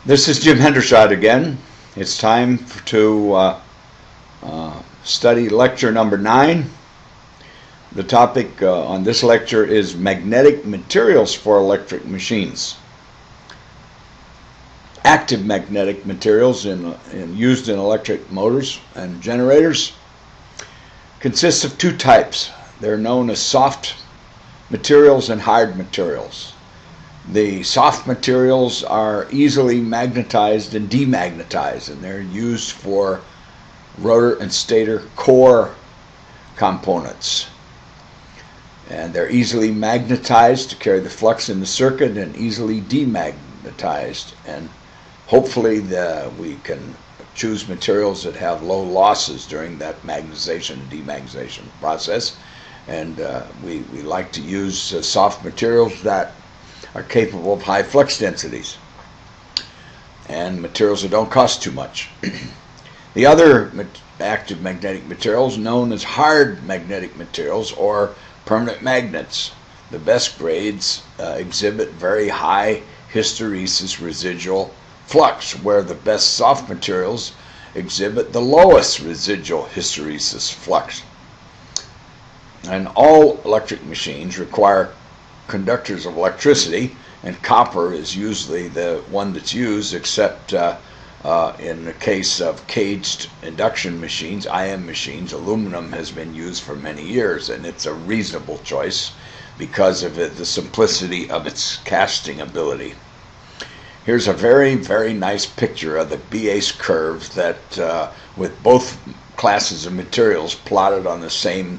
This is Jim Hendershot again. It's time to study lecture number 9. The topic on this lecture is magnetic materials for electric machines. Active magnetic materials used in electric motors and generators consist of two types. They're known as soft materials and hard materials. The soft materials are easily magnetized and demagnetized, and they're used for rotor and stator core components. And they're easily magnetized to carry the flux in the circuit and easily demagnetized. And hopefully we can choose materials that have low losses during that magnetization and demagnetization process. And we like to use soft materials that are capable of high flux densities and materials that don't cost too much. The other active magnetic materials known as hard magnetic materials or permanent magnets. The best grades exhibit very high hysteresis residual flux, where the best soft materials exhibit the lowest residual hysteresis flux. And all electric machines require conductors of electricity, and copper is usually the one that's used, except in the case of caged induction machines, IM machines. Aluminum has been used for many years, and it's a reasonable choice because of the simplicity of its casting ability. Here's a very, very nice picture of the Biais curves that with both classes of materials plotted on the same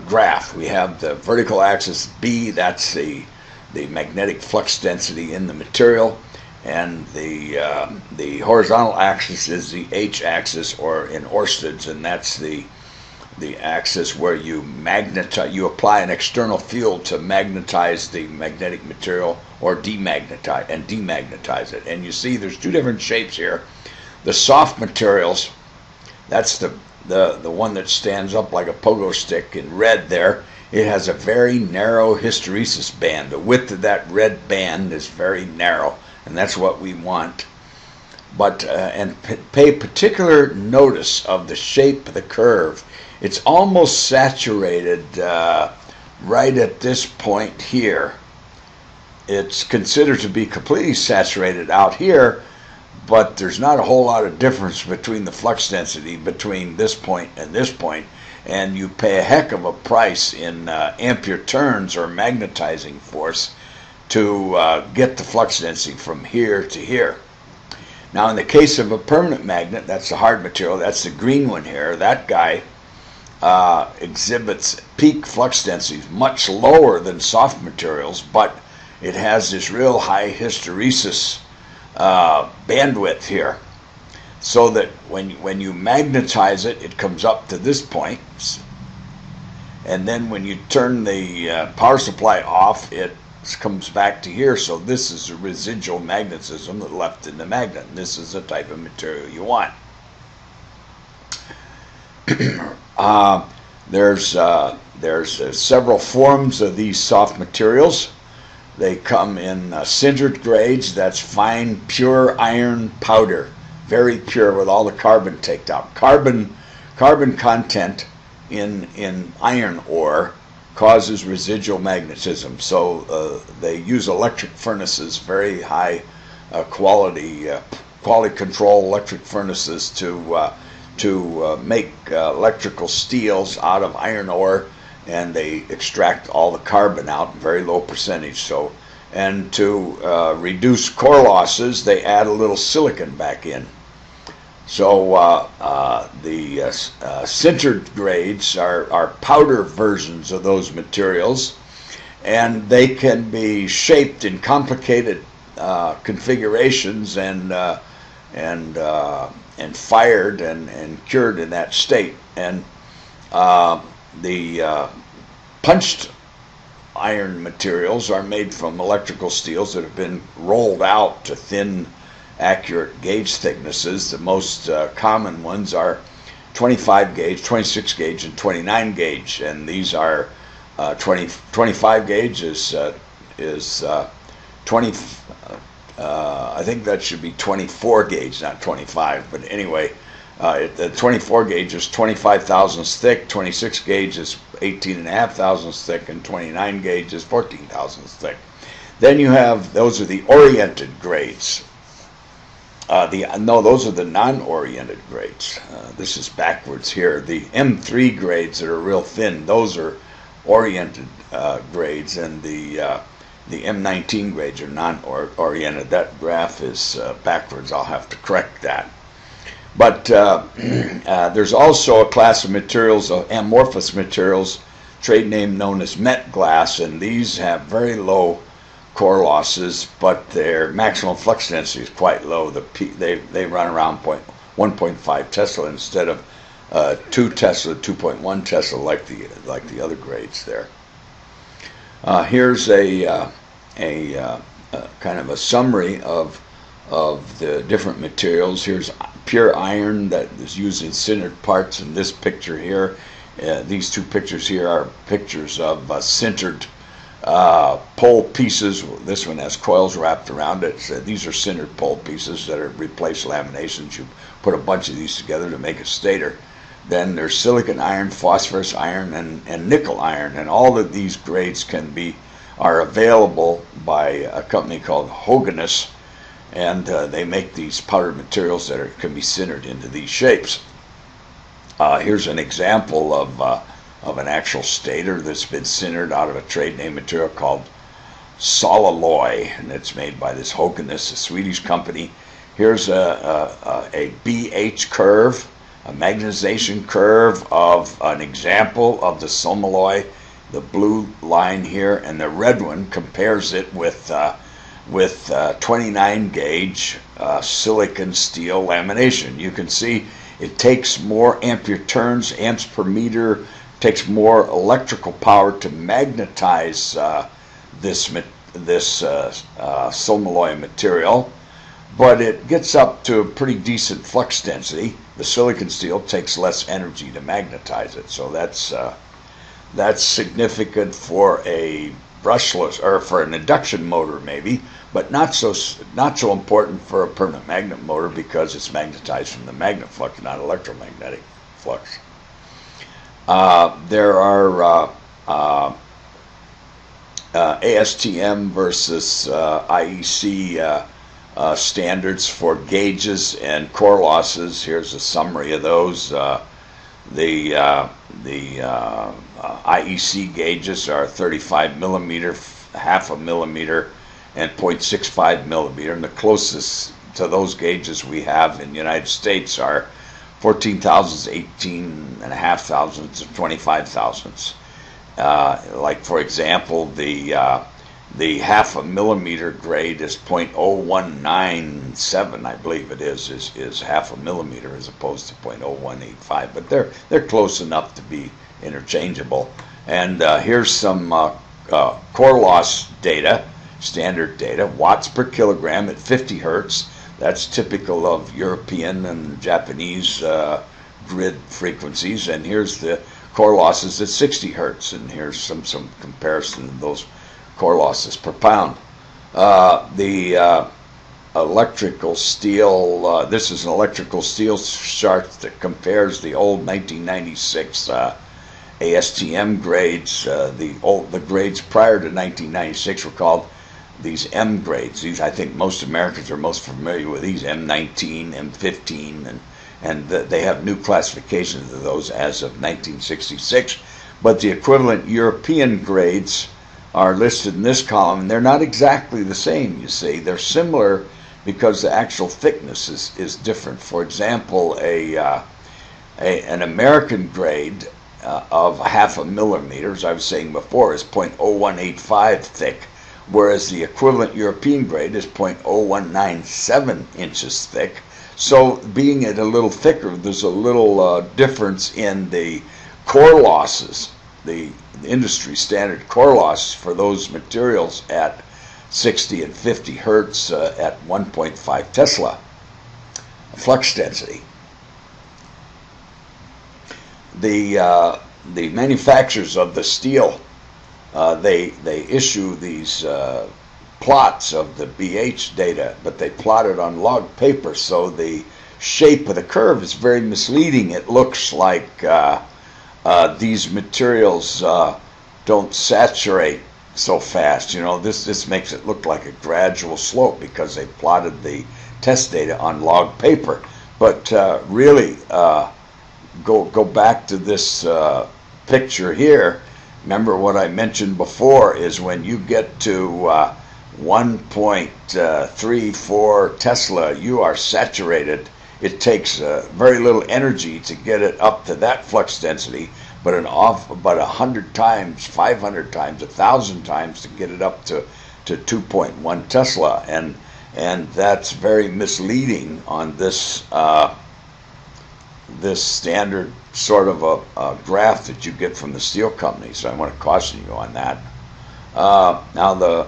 graph. We have the vertical axis B, that's the magnetic flux density in the material, and the horizontal axis is the H axis, or in Orsted's, and that's the axis where you apply an external field to magnetize the magnetic material or demagnetize it. And you see there's two different shapes here. The soft materials, that's the one that stands up like a pogo stick in red there. It has a very narrow hysteresis band. The width of that red band is very narrow, and that's what we want. But pay particular notice of the shape of the curve. It's almost saturated right at this point here. It's considered to be completely saturated out here, but there's not a whole lot of difference between the flux density between this point and this point, and you pay a heck of a price in ampere turns or magnetizing force to get the flux density from here to here. Now in the case of a permanent magnet, that's the hard material, that's the green one here, that guy exhibits peak flux densities much lower than soft materials, but it has this real high hysteresis bandwidth here, so that when you magnetize it, it comes up to this point, and then when you turn the power supply off, it comes back to here. So this is a residual magnetism that left in the magnet, and this is the type of material you want. There's several forms of these soft materials. They come in sintered grades. That's fine, pure iron powder, very pure with all the carbon taken out. Carbon content in iron ore causes residual magnetism. So they use electric furnaces, very high quality control electric furnaces to make electrical steels out of iron ore, and they extract all the carbon out in very low percentage. So, and to reduce core losses, they add a little silicon back in. So the sintered grades are powder versions of those materials, and they can be shaped in complicated configurations and fired and cured in that state. And the punched iron materials are made from electrical steels that have been rolled out to thin, accurate gauge thicknesses. The most common ones are 25 gauge, 26 gauge, and 29 gauge, and these are 25 gauge is 20 I think that should be 24 gauge, not 25. But anyway, the 24 gauge is 25 thousandths thick, 26 gauge is 18.5 thousandths thick, and 29 gauge is 14 thousandths thick. Then you have, those are the oriented grades. Those are the non-oriented grades. This is backwards here. The M3 grades that are real thin, those are oriented grades, and the M19 grades are non-oriented. That graph is backwards. I'll have to correct that. But there's also a class of materials, amorphous materials, trade name known as met glass, and these have very low core losses, but their maximum flux density is quite low. They run around 1.5 Tesla instead of 2 Tesla, 2.1 Tesla like the other grades there. Here's a kind of a summary of the different materials. Here's pure iron that is used in sintered parts in this picture here. These two pictures here are pictures of sintered pole pieces. This one has coils wrapped around it. So these are sintered pole pieces that are replaced laminations. You put a bunch of these together to make a stator. Then there's silicon iron, phosphorus iron, and nickel iron, and all of these grades are available by a company called Höganäs, and they make these powdered materials that can be sintered into these shapes. Here's an example of an actual stator that's been sintered out of a trade name material called Solaloy, and it's made by this Höganäs, a Swedish company. Here's a BH curve, a magnetization curve of an example of the Somaloy, the blue line here, and the red one compares it with 29 gauge silicon steel lamination. You can see it takes more ampere turns, amps per meter, takes more electrical power to magnetize this Somaloy material, but it gets up to a pretty decent flux density. The silicon steel takes less energy to magnetize it, so that's significant for a brushless or for an induction motor maybe, but not so important for a permanent magnet motor because it's magnetized from the magnet flux, not electromagnetic flux. There are ASTM versus IEC standards for gauges and core losses. Here's a summary of those. The IEC gauges are 35 millimeter, half a millimeter, and 0.65 millimeter, and the closest to those gauges we have in the United States are 14 thousandths, 18.5 thousandths, and 25 thousandths. Like for example, the half a millimeter grade is 0.0197, I believe it is half a millimeter as opposed to 0.0185, but they're close enough to be interchangeable. And here's some core loss data, standard data, watts per kilogram at 50 hertz. That's typical of European and Japanese grid frequencies. And here's the core losses at 60 hertz, and here's some comparison of those core losses per pound. The electrical steel, this is an electrical steel chart that compares the old 1996 ASTM grades. The grades prior to 1996 were called these M grades. These, I think most Americans are most familiar with these, M19, M15, and they have new classifications of those as of 1966. But the equivalent European grades are listed in this column, and they're not exactly the same, you see. They're similar because the actual thickness is different. For example, an American grade of half a millimeter, as I was saying before, is 0.0185 thick, whereas the equivalent European grade is 0.0197 inches thick. So being it a little thicker, there's a little difference in the core losses, the industry standard core loss for those materials at 60 and 50 hertz at 1.5 Tesla flux density. The manufacturers of the steel, they issue these plots of the BH data, but they plot it on log paper, so the shape of the curve is very misleading. It looks like these materials don't saturate so fast. This makes it look like a gradual slope because they plotted the test data on log paper. But really, go back to this picture here. Remember what I mentioned before is when you get to 1.34 Tesla, you are saturated. It takes very little energy to get it up to that flux density, but about 100 times, 500 times, 1,000 times to get it up to 2.1 Tesla, and that's very misleading on this this standard sort of a graph that you get from the steel company. So I want to caution you on that. Now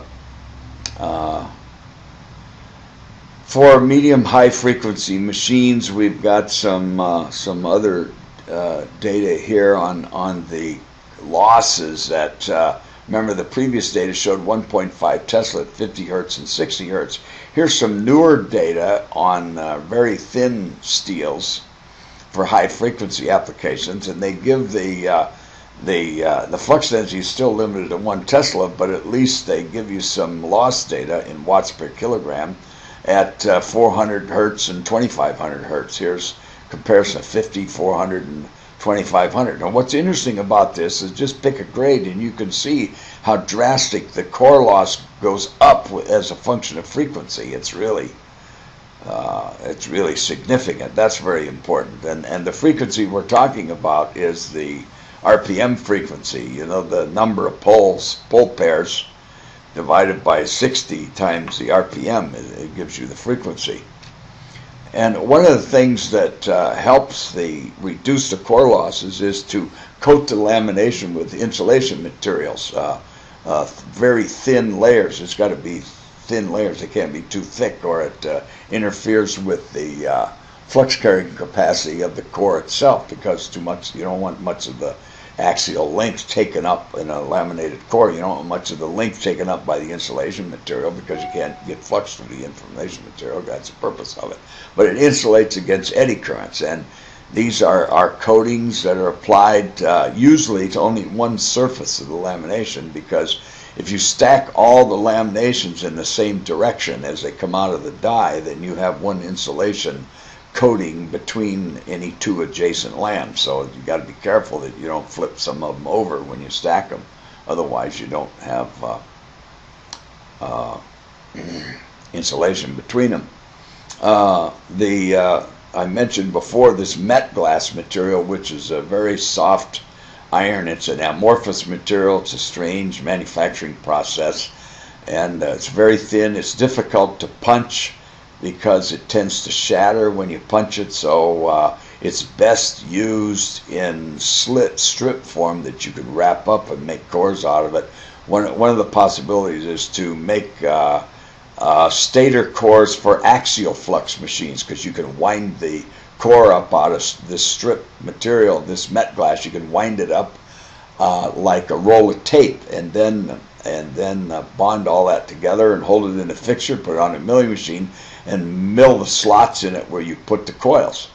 for medium high frequency machines, we've got some other data here on the losses that remember the previous data showed 1.5 Tesla at 50 hertz and 60 hertz. Here's some newer data on very thin steels for high frequency applications, and they give the flux density is still limited to 1 Tesla, but at least they give you some loss data in watts per kilogram at 400 hertz and 2500 hertz. Here's comparison of 50, 400, and 2500. Now what's interesting about this is just pick a grade and you can see how drastic the core loss goes up as a function of frequency. It's really significant. That's very important. And the frequency we're talking about is the RPM frequency, the number of pole pairs divided by 60 times the RPM. It gives you the frequency. And one of the things that helps reduce the core losses is to coat the lamination with insulation materials, very thin layers. It's got to be thin layers. It can't be too thick, or it interferes with the flux carrying capacity of the core itself, because too much, you don't want much of the axial length taken up in a laminated core. You don't want much of the length taken up by the insulation material, because you can't get flux through the insulation material. That's the purpose of it. But it insulates against eddy currents, and these are coatings that are applied usually to only one surface of the lamination, because if you stack all the laminations in the same direction as they come out of the die, then you have one insulation coating between any two adjacent lamps. So you got to be careful that you don't flip some of them over when you stack them. Otherwise, you don't have insulation between them. I mentioned before this met glass material, which is a very soft iron. It's an amorphous material. It's a strange manufacturing process, and it's very thin. It's difficult to punch because it tends to shatter when you punch it, so it's best used in slit strip form that you could wrap up and make cores out of it. One of the possibilities is to make stator cores for axial flux machines, because you can wind the core up out of this strip material, this met glass. You can wind it up like a roll of tape, and then bond all that together and hold it in a fixture, put it on a milling machine, and mill the slots in it where you put the coils.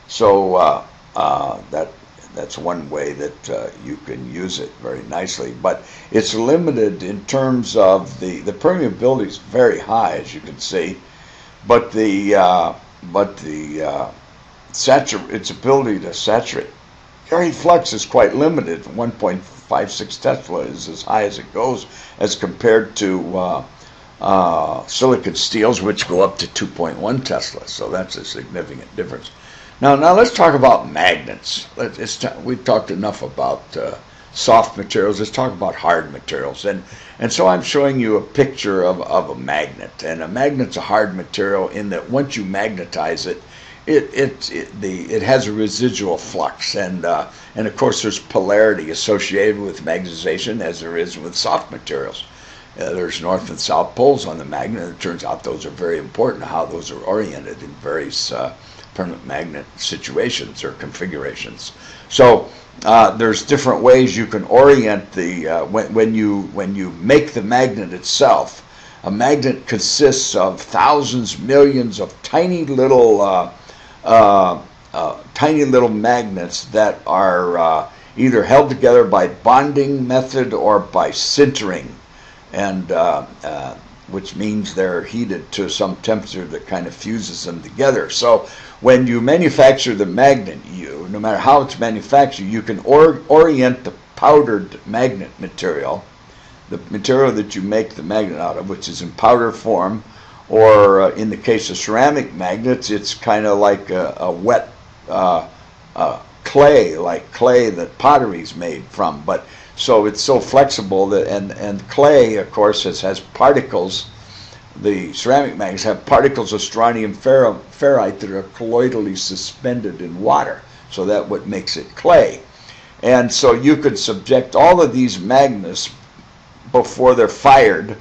So that's one way that you can use it very nicely. But it's limited in terms of the permeability is very high, as you can see, but its ability to saturate carrying flux is quite limited. 1.56 Tesla is as high as it goes, as compared to silicon steels, which go up to 2.1 Tesla. So that's a significant difference. Now let's talk about magnets. We've talked enough about soft materials. Let's talk about hard materials. And so I'm showing you a picture of a magnet. And a magnet's a hard material in that once you magnetize it, it has a residual flux, and of course there's polarity associated with magnetization, as there is with soft materials. There's north and south poles on the magnet, and it turns out those are very important, how those are oriented in various permanent magnet situations or configurations. So there's different ways you can orient the when you make the magnet itself. A magnet consists of thousands, millions of tiny little magnets that are either held together by bonding method or by sintering, and which means they're heated to some temperature that kind of fuses them together. So when you manufacture the magnet, no matter how it's manufactured, you can orient the powdered magnet material, the material that you make the magnet out of, which is in powder form, or in the case of ceramic magnets, it's kind of like a wet clay, like clay that pottery is made from. But so it's so flexible that, and clay, of course, has particles. The ceramic magnets have particles of strontium ferrite that are colloidally suspended in water. So that's what makes it clay. And so you could subject all of these magnets before they're fired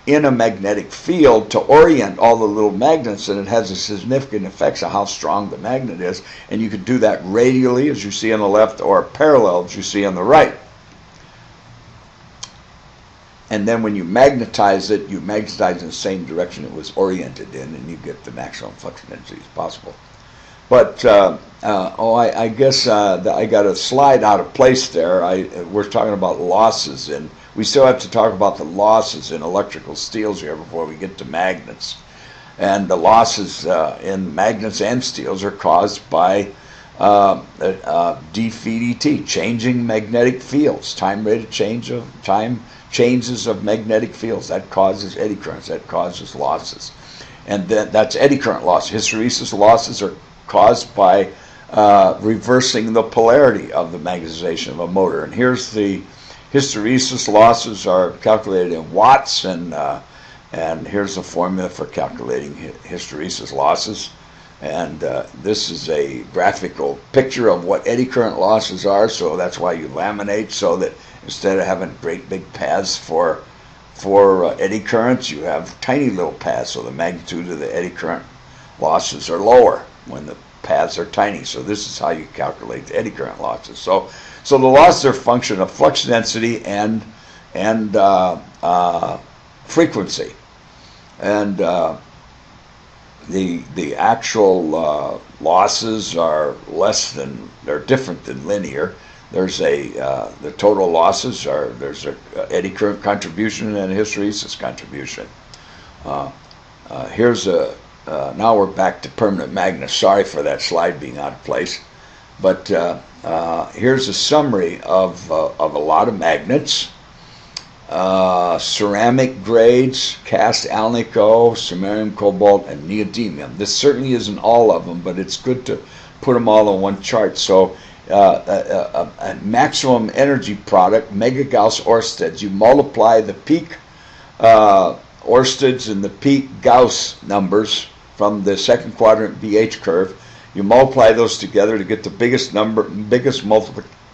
in a magnetic field to orient all the little magnets, and it has a significant effect on how strong the magnet is. And you could do that radially, as you see on the left, or parallel, as you see on the right. And then when you magnetize it, you magnetize in the same direction it was oriented in, and you get the maximum flux density as possible. But I guess I got a slide out of place there. We're talking about losses, and we still have to talk about the losses in electrical steels here before we get to magnets. And the losses in magnets and steels are caused by DFT, changing magnetic fields, time rate of changes of magnetic fields. That causes eddy currents, that causes losses. And that's eddy current loss. Hysteresis losses are caused by reversing the polarity of the magnetization of a motor. And here's the hysteresis losses are calculated in watts, and here's the formula for calculating hysteresis losses. And this is a graphical picture of what eddy current losses are, so that's why you laminate, so that instead of having great big paths for eddy currents, you have tiny little paths, so the magnitude of the eddy current losses are lower when the paths are tiny. So this is how you calculate the eddy current losses. So the losses are a function of flux density and frequency, and the actual losses are they're different than linear. There's the total losses there's a eddy current contribution and a hysteresis contribution. Now we're back to permanent magnets. Sorry for that slide being out of place, but here's a summary of a lot of magnets. Ceramic grades, cast alnico, samarium, cobalt, and neodymium. This certainly isn't all of them, but it's good to put them all on one chart. So a maximum energy product, mega-Gauss Oersteds, you multiply the peak Oersteds and the peak Gauss numbers from the second quadrant BH curve. You multiply those together to get the biggest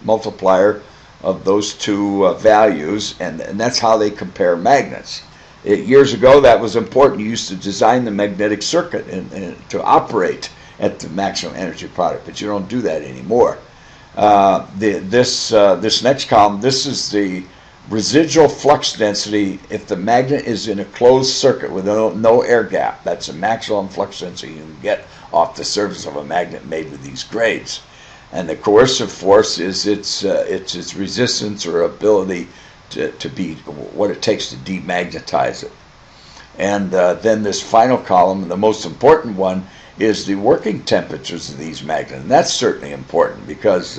multiplier of those two values, and that's how they compare magnets. Years ago, that was important. You used to design the magnetic circuit and to operate at the maximum energy product, but you don't do that anymore. This next column, this is the residual flux density if the magnet is in a closed circuit with no air gap. That's the maximum flux density you can get off the surface of a magnet made with these grades. And the coercive force is its resistance or ability to be what it takes to demagnetize it. And then this final column, the most important one, is the working temperatures of these magnets. And that's certainly important because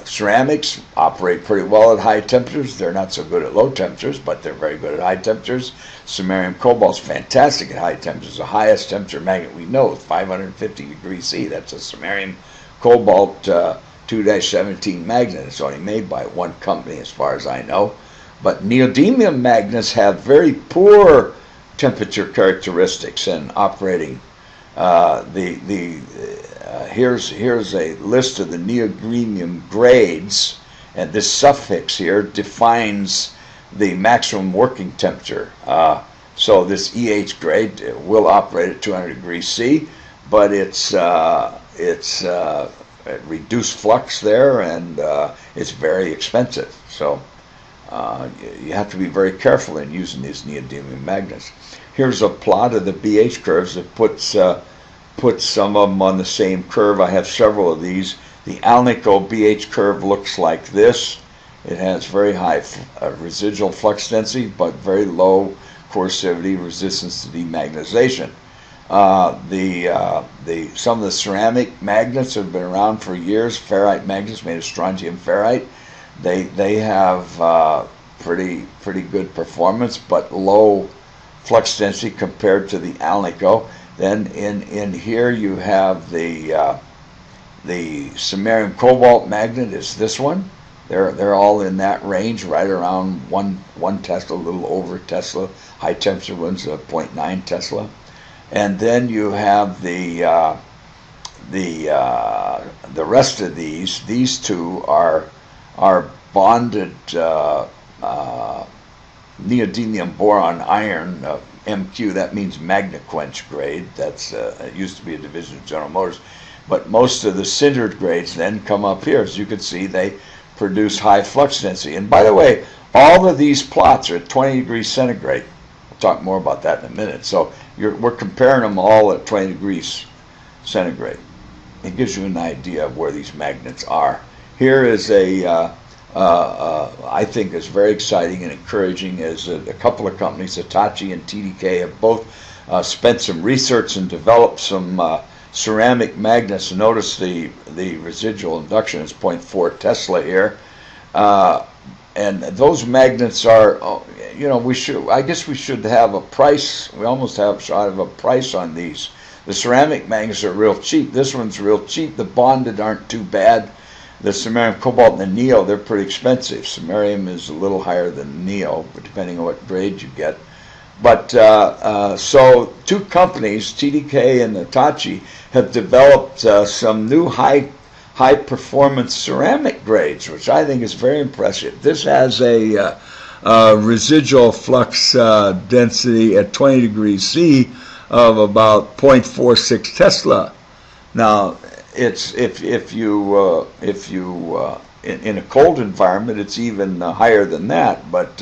ceramics operate pretty well at high temperatures. They're not so good at low temperatures, but they're very good at high temperatures. Samarium cobalt's fantastic at high temperatures. The highest temperature magnet we know is 550 degrees C. That's a samarium cobalt 2-17 magnet. It's only made by one company as far as I know. But neodymium magnets have very poor temperature characteristics and operating. Here's a list of the neodymium grades, and this suffix here defines the maximum working temperature. So this EH grade will operate at 200 degrees C, but it's reduced flux there, and it's very expensive. So you have to be very careful in using these neodymium magnets. Here's a plot of the BH curves that puts some of them on the same curve. I have several of these. The Alnico BH curve looks like this. It has very high residual flux density, but very low coercivity, resistance to demagnetization. Some of the ceramic magnets have been around for years. Ferrite magnets made of strontium ferrite. They have pretty good performance, but low flux density compared to the Alnico. Then in here you have the samarium cobalt magnet is this one. They're all in that range, right around 1 Tesla, a little over Tesla. High temperature ones 0.9 Tesla. And then you have the rest of these. These two are bonded neodymium boron iron MQ. That means magnet quench grade. That's it used to be a division of General Motors, but most of the sintered grades then come up here. As you can see, they produce high flux density. And by the way, all of these plots are at 20 degrees centigrade. We'll talk more about that in a minute. So we're comparing them all at 20 degrees centigrade. It gives you an idea of where these magnets are. Here is I think is very exciting and encouraging is a couple of companies, Hitachi and TDK, have both spent some research and developed some ceramic magnets. Notice the residual induction is 0.4 Tesla here. And those magnets are, I guess we should have a price. We almost should have a price on these. The ceramic magnets are real cheap. This one's real cheap. The bonded aren't too bad. The samarium cobalt and the neo, they're pretty expensive. Samarium is a little higher than neo, depending on what grade you get. But so two companies, TDK and Hitachi, have developed some new high performance ceramic grades, which I think is very impressive. This has a residual flux density at 20 degrees C of about 0.46 Tesla. Now, it's if you in a cold environment, it's even higher than that, but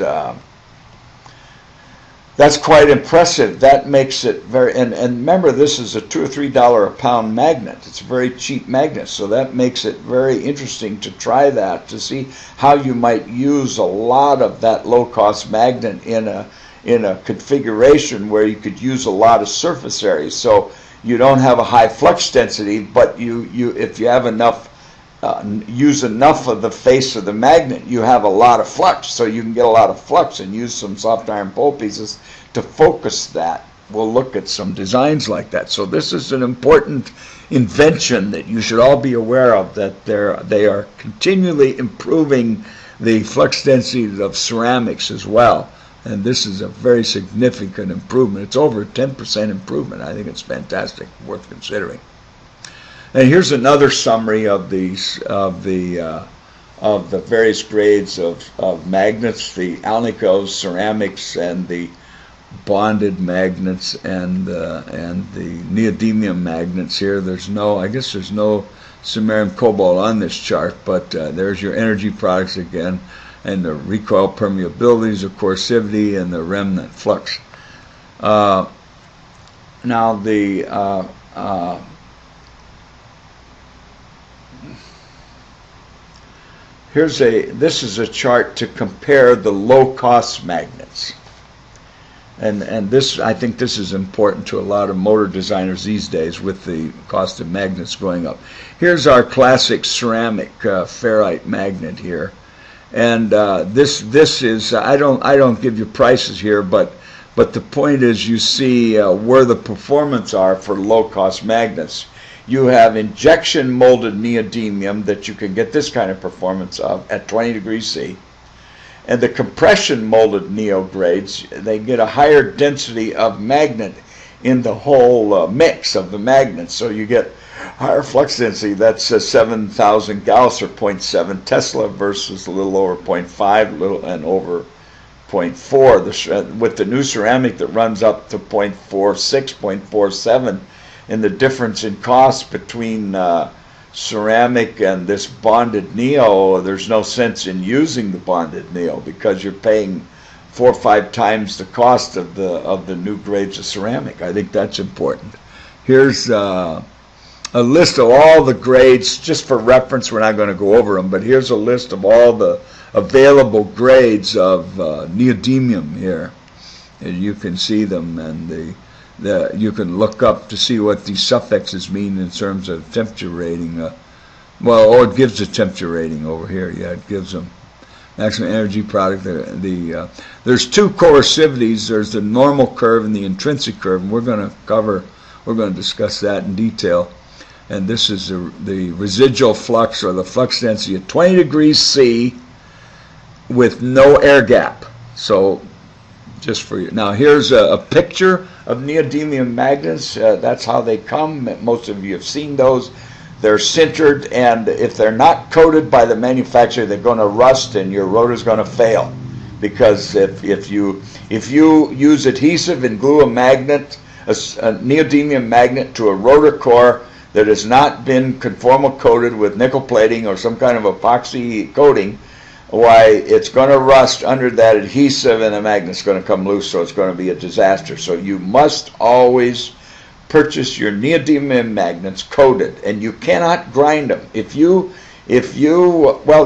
that's quite impressive. That makes it very, and remember, this is a $2 or $3 a pound magnet. It's a very cheap magnet, so that makes it very interesting to try that, to see how you might use a lot of that low-cost magnet in a configuration where you could use a lot of surface area. So you don't have a high flux density, but if you have enough, use enough of the face of the magnet, you have a lot of flux. So you can get a lot of flux and use some soft iron pole pieces to focus that. We'll look at some designs like that. So this is an important invention that you should all be aware of, that they are continually improving the flux density of ceramics as well. And this is a very significant improvement. It's over 10% improvement. I think it's fantastic, worth considering. And here's another summary of these of the various grades of magnets: the Alnicos, ceramics, and the bonded magnets, and the neodymium magnets. Here, I guess there's no samarium cobalt on this chart, but there's your energy products again, and the recoil permeabilities, of coercivity, and the remnant flux. Now this is a chart to compare the low-cost magnets. And this, I think this is important to a lot of motor designers these days with the cost of magnets going up. Here's our classic ceramic ferrite magnet here. And this is, I don't give you prices here, but the point is, you see where the performance are for low-cost magnets. You have injection molded neodymium that you can get this kind of performance of at 20 degrees C. And the compression molded neo grades, they get a higher density of magnet in the whole mix of the magnets. So you get higher flux density. That's 7,000 Gauss or 0.7 Tesla versus a little over 0.5, and over 0.4. With the new ceramic that runs up to 0.46, 0.47, and the difference in cost between ceramic and this bonded neo, there's no sense in using the bonded neo because you're paying 4 or 5 times the cost of the new grades of ceramic. I think that's important. Here's a list of all the grades, just for reference. We're not going to go over them, but here's a list of all the available grades of neodymium here. And you can see them, and you can look up to see what these suffixes mean in terms of temperature rating. Or it gives a temperature rating over here. Yeah, it gives them maximum energy product. There's 2 coercivities. There's the normal curve and the intrinsic curve, and we're going to discuss that in detail. And this is the residual flux, or the flux density at 20 degrees C with no air gap. So just for you. Now here's a picture of neodymium magnets. That's how they come. Most of you have seen those. They're sintered, and if they're not coated by the manufacturer, they're going to rust and your rotor's going to fail. Because if you use adhesive and glue a magnet, a neodymium magnet, to a rotor core that has not been conformal coated with nickel plating or some kind of epoxy coating, why, it's going to rust under that adhesive and the magnet's going to come loose, so it's going to be a disaster. So you must always purchase your neodymium magnets coated, and you cannot grind them. Well,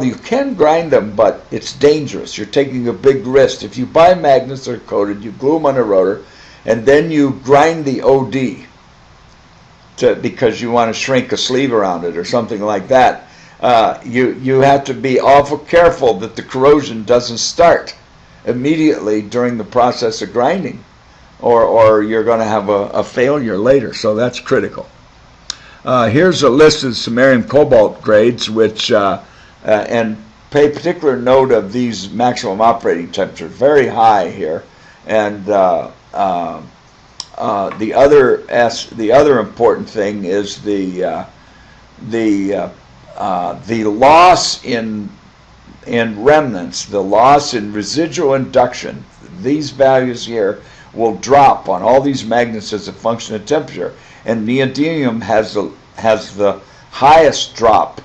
you can grind them, but it's dangerous. You're taking a big risk. If you buy magnets that are coated, you glue them on a rotor, and then you grind the OD because you want to shrink a sleeve around it or something like that. You have to be awful careful that the corrosion doesn't start immediately during the process of grinding, or you're going to have a failure later. So that's critical. Here's a list of samarium cobalt grades, which and pay particular note of these maximum operating temperatures, very high here, and the other important thing is the loss in remnants, the loss in residual induction. These values here will drop on all these magnets as a function of temperature, and neodymium has the highest drop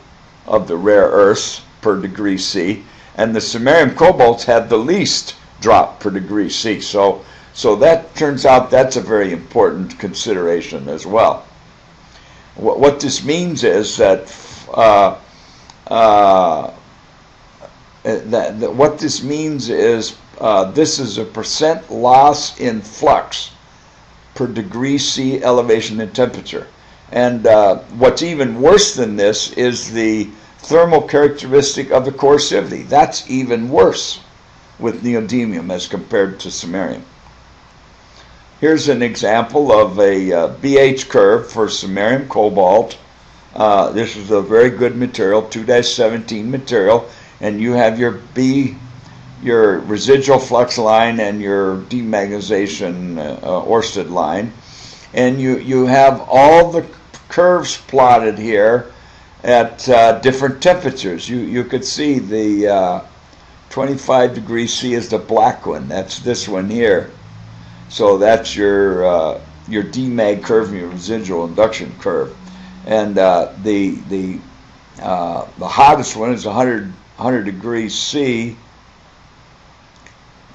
of the rare earths per degree C, and the samarium cobalts have the least drop per degree C. So that turns out that's a very important consideration as well. What this means is that this is a percent loss in flux per degree C elevation in temperature. And what's even worse than this is the thermal characteristic of the coercivity. That's even worse with neodymium as compared to samarium. Here's an example of a BH curve for samarium cobalt. This is a very good material, 2-17 material, and you have your residual flux line and your demagnetization Oersted line, and you have all the curves plotted here at different temperatures. You could see the 25 degrees C is the black one. That's this one here. So that's your demag curve and your residual induction curve. And the hottest one is 100 degrees C.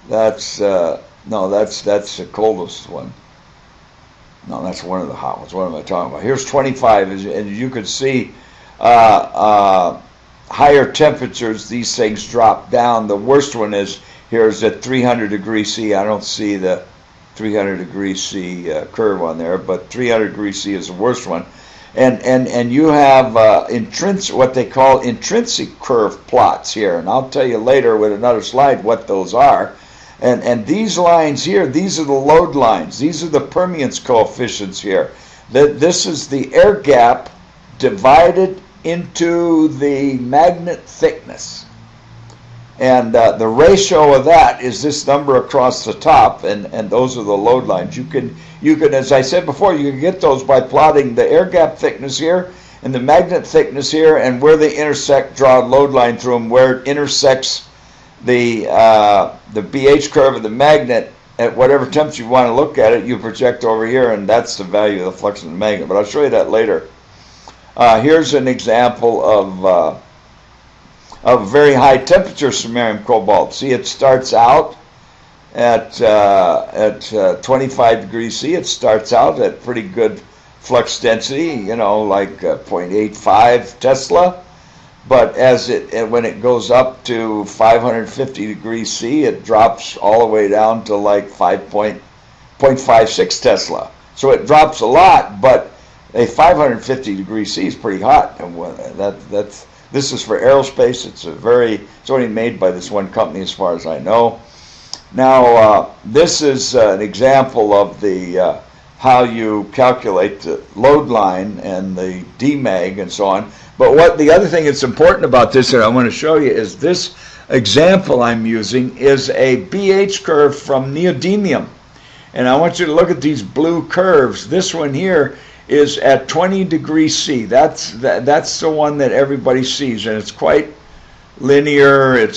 That's that's the coldest one. No, that's one of the hot ones. What am I talking about? Here's 25, and you can see higher temperatures, these things drop down. The worst one is here's at 300 degrees C. I don't see the 300 degrees C curve on there, but 300 degrees C is the worst one. And you have what they call intrinsic curve plots here, and I'll tell you later with another slide what those are. And these lines here, these are the load lines. These are the permeance coefficients here. This is the air gap divided into the magnet thickness. And the ratio of that is this number across the top, and those are the load lines. You can, as I said before, you can get those by plotting the air gap thickness here and the magnet thickness here, and where they intersect, draw a load line through them. Where it intersects the BH curve of the magnet at whatever temperature you want to look at it, you project over here, and that's the value of the flux of the magnet. But I'll show you that later. Here's an example of very high temperature samarium cobalt. See, it starts out at 25 degrees C. It starts out at pretty good flux density, you know, like 0.85 Tesla. But when it goes up to 550 degrees C, it drops all the way down to like 0.56 Tesla. So it drops a lot, but a 550 degrees C is pretty hot. And this is for aerospace. It's only made by this one company, as far as I know. Now, this is an example of the how you calculate the load line and the demag and so on. But the other thing that's important about this that I want to show you is this example I'm using is a BH curve from neodymium. And I want you to look at these blue curves. This one here is at 20 degrees C. That's the one that everybody sees, and it's quite linear.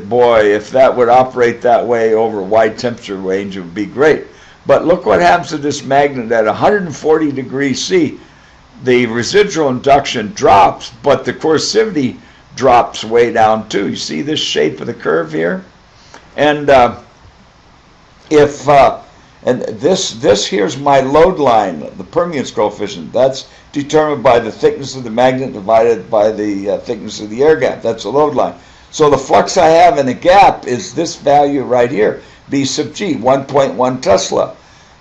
Boy, if that would operate that way over a wide temperature range, it would be great. But look what happens to this magnet at 140 degrees C. The residual induction drops, but the coercivity drops way down too. You see this shape of the curve here? And this here's my load line, the permeance coefficient. That's determined by the thickness of the magnet divided by the thickness of the air gap. That's the load line. So the flux I have in a gap is this value right here, B sub G, 1.1 Tesla.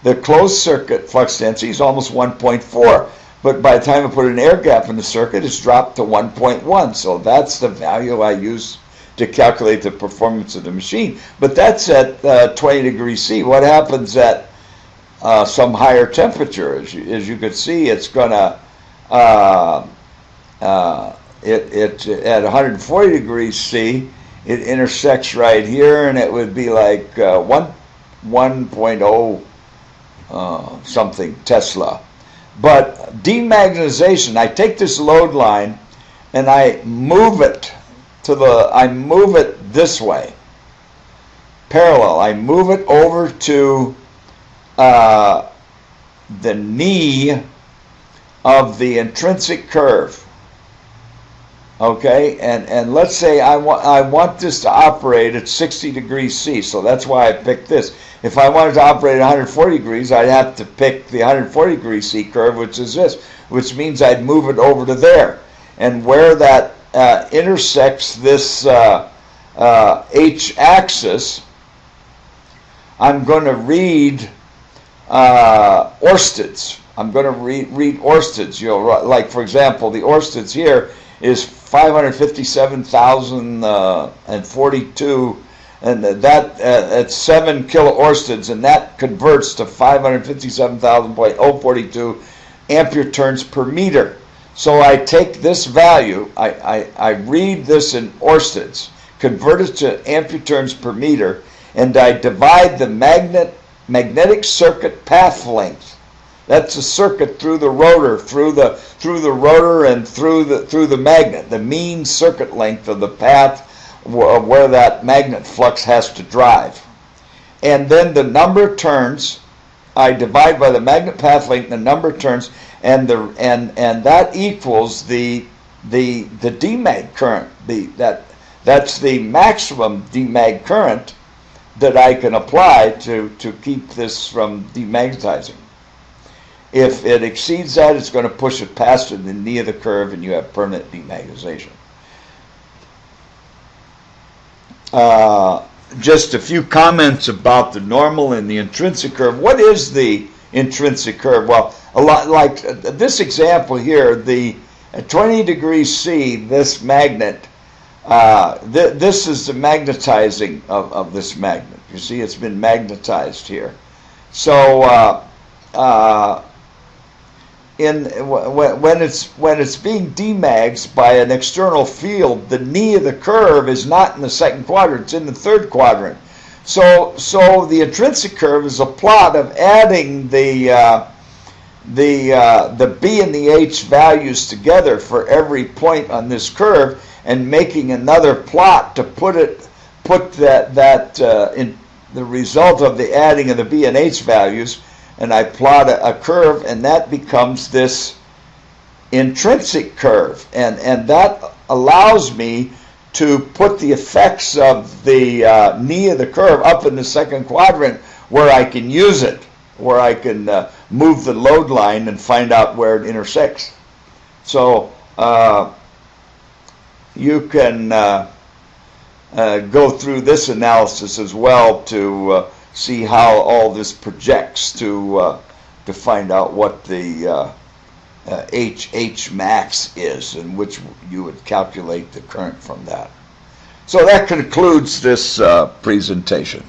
The closed circuit flux density is almost 1.4, but by the time I put an air gap in the circuit, it's dropped to 1.1. So that's the value I use to calculate the performance of the machine. But that's at 20 degrees C. What happens at some higher temperature? As you can see, it's going to at 140 degrees C, it intersects right here, and it would be like 1.0 something Tesla. But demagnetization, I take this load line and I move it this way, parallel. I move it over to the knee of the intrinsic curve. Okay, and let's say I want this to operate at 60 degrees C, so that's why I picked this. If I wanted to operate at 140 degrees, I'd have to pick the 140 degrees C curve, which is this, which means I'd move it over to there. And where that intersects this H-axis, I'm going to read Oersteds. I'm going to read Oersteds. You know, like for example, the Oersteds here is 557,042, and that at 7 kilo Oersteds, and that converts to 557,042 ampere turns per meter. So I take this value, I read this in Oersteds, convert it to ampere turns per meter, and I divide the magnetic circuit path length. That's a circuit through the rotor, through the rotor and through the magnet, the mean circuit length of the path where that magnet flux has to drive. And then the number of turns, I divide by the magnet path length, the number of turns, and that equals the demag current. That's the maximum demag current that I can apply to keep this from demagnetizing. If it exceeds that, it's going to push it past the knee of the curve, and you have permanent demagnetization. Just a few comments about the normal and the intrinsic curve. What is the intrinsic curve? Well, a lot like this example here, at 20 degrees C, this magnet, this is the magnetizing of this magnet. You see, it's been magnetized here. So when it's being demagged by an external field, the knee of the curve is not in the second quadrant; it's in the third quadrant. So the intrinsic curve is a plot of adding the B and the H values together for every point on this curve, and making another plot to put in the result of the adding of the B and H values. And I plot a curve, and that becomes this intrinsic curve, and that allows me to put the effects of the knee of the curve up in the second quadrant where I can use it, where I can move the load line and find out where it intersects. So you can go through this analysis as well to see how all this projects to find out what the H max is, in which you would calculate the current from that. So that concludes this presentation.